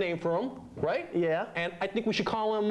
name for them, right? Yeah. And I think we should call them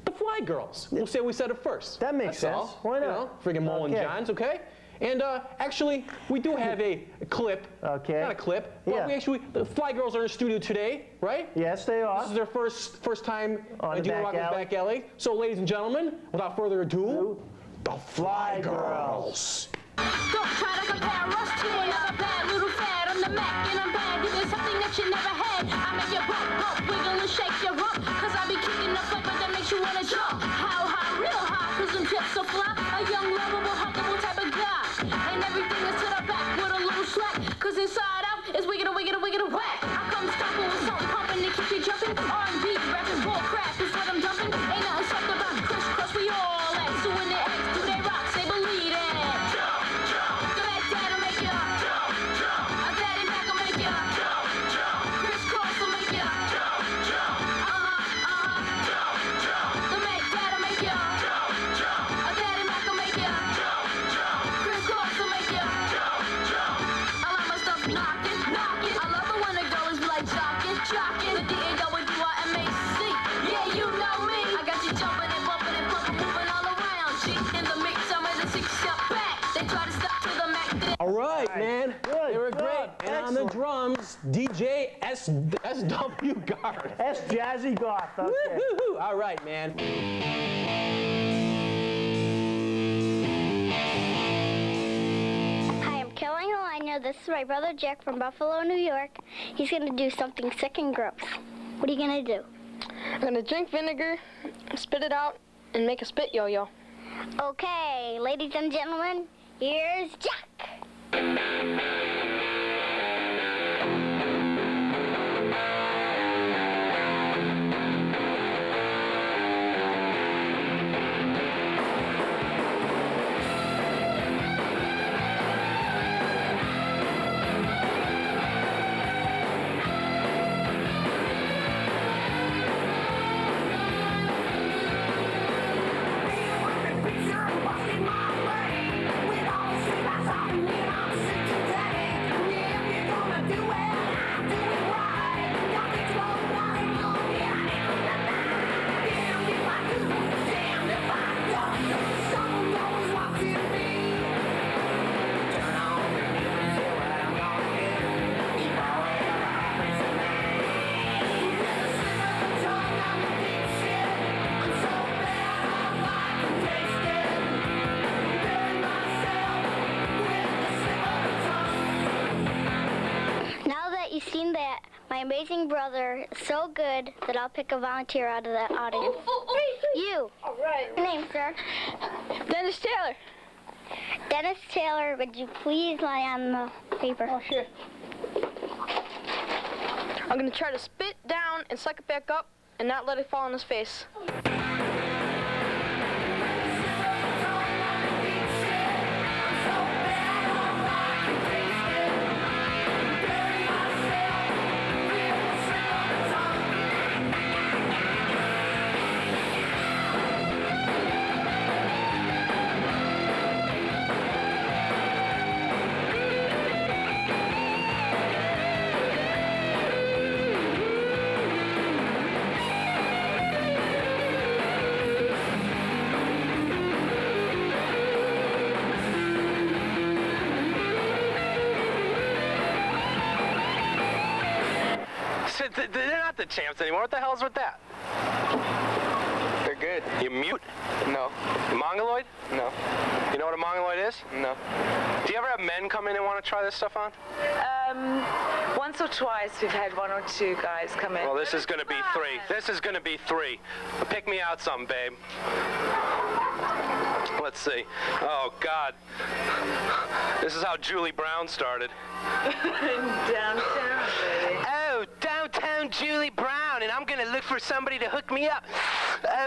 the Fly Girls. We'll say we said it first. That makes sense. All. Why not? You know, friggin' Mullen Johns, okay? And actually, we do have a clip. Okay. Not a clip, but Yeah. we actually, the Fly Girls are in studio today, right? Yes, they are. This is their first time On the doing Back Rock in the Alley. Back Alley. So, ladies and gentlemen, without further ado, the Fly Girls. Don't try to compare us to another bad little fad. I'm the Mac and I'm bad. This is something that you never had. I make you bump, wiggle and shake your rump. Cause I be kicking the flavor that makes you wanna jump. How high, real high, cause them tips are fly. A young, lovable, huggable type of guy. And everything is to the back with a little slack. Cause inside out is wiggin' a wiggin' a wiggin' a whack. I come stomping with something pumping to keep you jumping. R&B, rapping, bull crap is what I'm dumping. Ain't nothing soft about crisscross, we all at. So when they ask, do they rock, say believe it. All right, man. Good. They were Good. great. And on the Excellent. drums, DJ SW Garth. That's Jazzy Goth. Okay. Woo-hoo-hoo. All right, man. Hi, I'm Caroline Helena. This is my brother Jack from Buffalo, New York. He's going to do something sick and gross. What are you going to do? I'm gonna drink vinegar, spit it out, and make a spit yo-yo. Okay, ladies and gentlemen, here's Jack. You've seen that my amazing brother is so good that I'll pick a volunteer out of that audience. You. All right. Your name, sir? Dennis Taylor. Dennis Taylor, would you please lie on the paper? Oh, sure. I'm gonna try to spit down and suck it back up and not let it fall on his face. They're not the champs anymore. What the hell's with that? They're good. You mute? No. Mongoloid? No. You know what a mongoloid is? No. Do you ever have men come in and want to try this stuff on? Once or twice we've had one or two guys come in. Well, this is going to be three. This is going to be three. Pick me out something, babe. Let's see. Oh, God. This is how Julie Brown started. Downtown, baby. Oh, downtown Julie Brown, and I'm going to look for somebody to hook me up.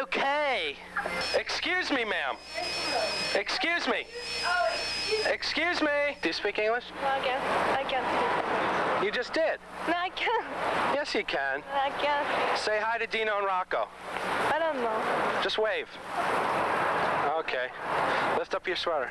Okay. Excuse me, ma'am. Excuse me. Excuse me. Do you speak English? No, I can't. You just did. No, I can't. Yes, you can. I can't. Say hi to Dino and Rocco. I don't know. Just wave. Okay. Lift up your sweater.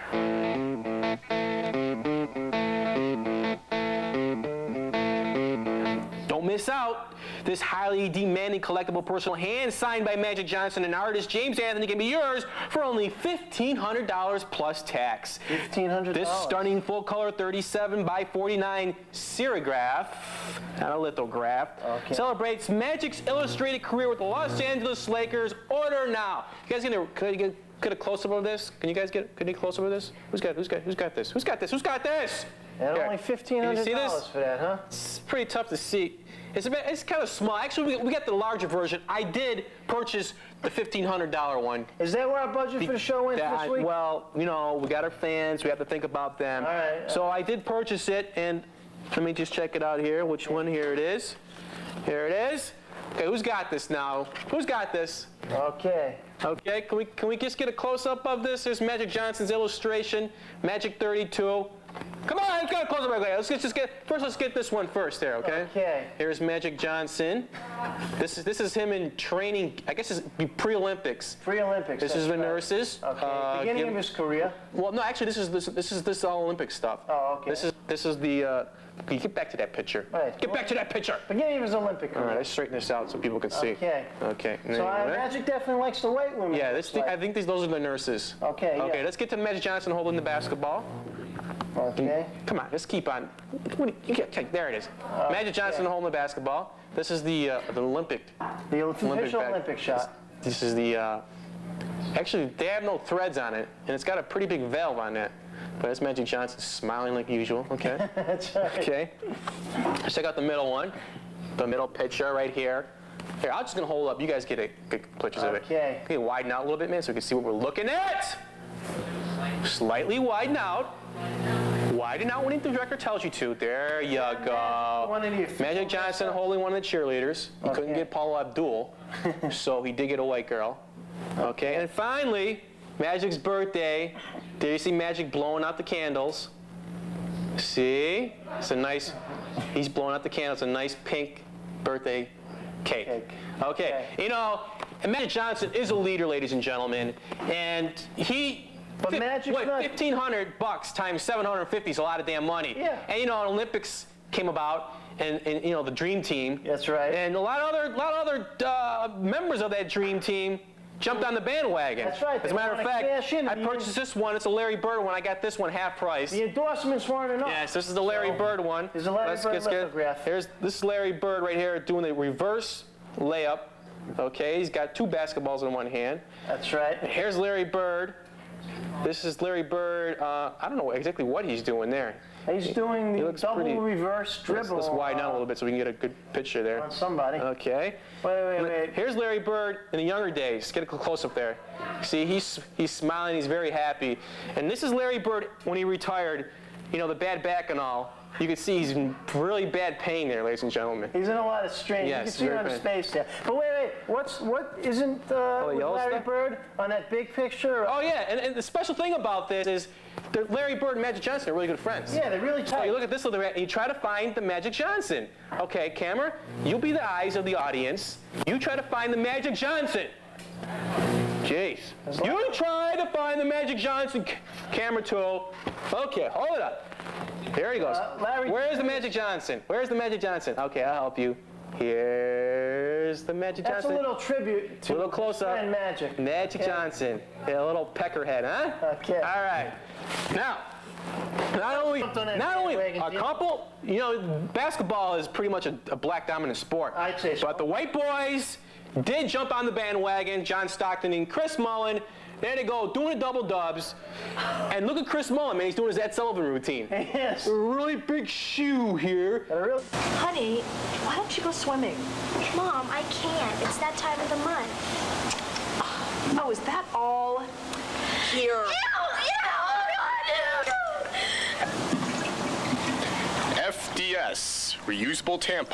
Don't miss out. This highly demanding collectible personal hand signed by Magic Johnson and artist James Anthony can be yours for only $1,500 plus tax. $1,500. This stunning full-color 37 by 49 serigraph, not a lithograph, celebrates Magic's illustrated career with the Los Angeles Lakers. Order now. You guys could get a close-up of this? Can you guys get a close-up of this? Who's got this? Who's got this? And only $1,500 for that, huh? It's pretty tough to see. It's kind of small. Actually, we got the larger version. I did purchase the $1,500 one. Is that where our budget for the show went this week? Well, you know, we got our fans. We have to think about them. All right. So I did purchase it, and let me just check it out here. Which one? Here it is. Here it is. Okay, who's got this now? Who's got this? Okay. Okay, can we just get a close-up of this? There's Magic Johnson's illustration, Magic 32. Come on, let's get a close-up. Let's get this one first there, okay? Okay. Here's Magic Johnson. This is him in training. I guess it's pre-Olympics. Pre-Olympics. This is the nurses. Okay. Beginning of his career. Well, no, actually, this is all Olympic stuff. Oh, okay. This is the. Can you get back to that picture? Right. Get back to that picture. Beginning of his Olympic career. All right, let's straighten this out so people can see. Okay. Okay. So Magic definitely likes the white women. Yeah, I think those are the nurses. Okay. Okay, yeah. let's get to Magic Johnson holding the basketball. Okay. Come on, let's keep on. Okay, there it is. Magic Johnson holding the basketball. This is the Olympic. The official Olympic shot. This is the. Actually, they have no threads on it, and it's got a pretty big valve on it. But it's Magic Johnson smiling like usual. Okay. That's right. Okay. Let's check out the middle one. The middle picture right here. Here, I'm just gonna hold up. You guys get pictures of it. Okay. Okay, widen out a little bit, man, so we can see what we're looking at. Slightly widen out. Widen out when the director tells you to. There you go. Magic Johnson holding one of the cheerleaders. He couldn't get Paula Abdul, so he did get a white girl. Okay, and finally, Magic's birthday. There you see Magic blowing out the candles. See? It's a nice, he's blowing out the candles. A nice pink birthday cake. Okay, you know, and Magic Johnson is a leader, ladies and gentlemen, and he. But Magic's not. $1,500 times 750 is a lot of damn money. Yeah. And you know, Olympics came about, and you know the Dream Team. That's right. And a lot of other members of that Dream Team jumped on the bandwagon. That's right. As a matter of fact, I purchased this one. It's a Larry Bird one. I got this one half price. The endorsements weren't enough. Yes, this is the Larry Bird one. There's a Larry Bird lithograph. This is Larry Bird right here doing the reverse layup. Okay, he's got two basketballs in one hand. That's right. And here's Larry Bird. This is Larry Bird. I don't know exactly what he's doing there. He's doing the double reverse dribble. Let's widen out a little bit so we can get a good picture there. On somebody. Okay. Wait. Here's Larry Bird in the younger days. Get a close up there. See, he's smiling. He's very happy. And this is Larry Bird when he retired. You know, the bad back and all. You can see he's in really bad pain there, ladies and gentlemen. He's in a lot of strain. Yes, you can see on his face there. But wait. What isn't with Larry Bird on that big picture? Oh yeah, and the special thing about this is Larry Bird and Magic Johnson are really good friends. Yeah, they're really tight. So you look at this little and you try to find the Magic Johnson. Okay, camera, you'll be the eyes of the audience. You try to find the Magic Johnson. Jeez. You try to find the Magic Johnson. Camera tool. Okay, hold it up. There he goes. Where's the Magic Johnson? Where's the Magic Johnson? Okay, I'll help you. Here's the Magic Johnson. That's a little tribute to a little close up. Magic. Magic Johnson. Yeah, a little peckerhead, huh? Okay. All right. Now, not only a couple, you know, basketball is pretty much a black dominant sport. I'd say so. But the white boys did jump on the bandwagon. John Stockton and Chris Mullin. There they go, doing the double dubs. And look at Chris Mullin, man. He's doing his Ed Sullivan routine. Yes. A really big shoe here. Honey, why don't you go swimming? Mom, I can't. It's that time of the month. Oh, is that all? Here. FDS, reusable tampons.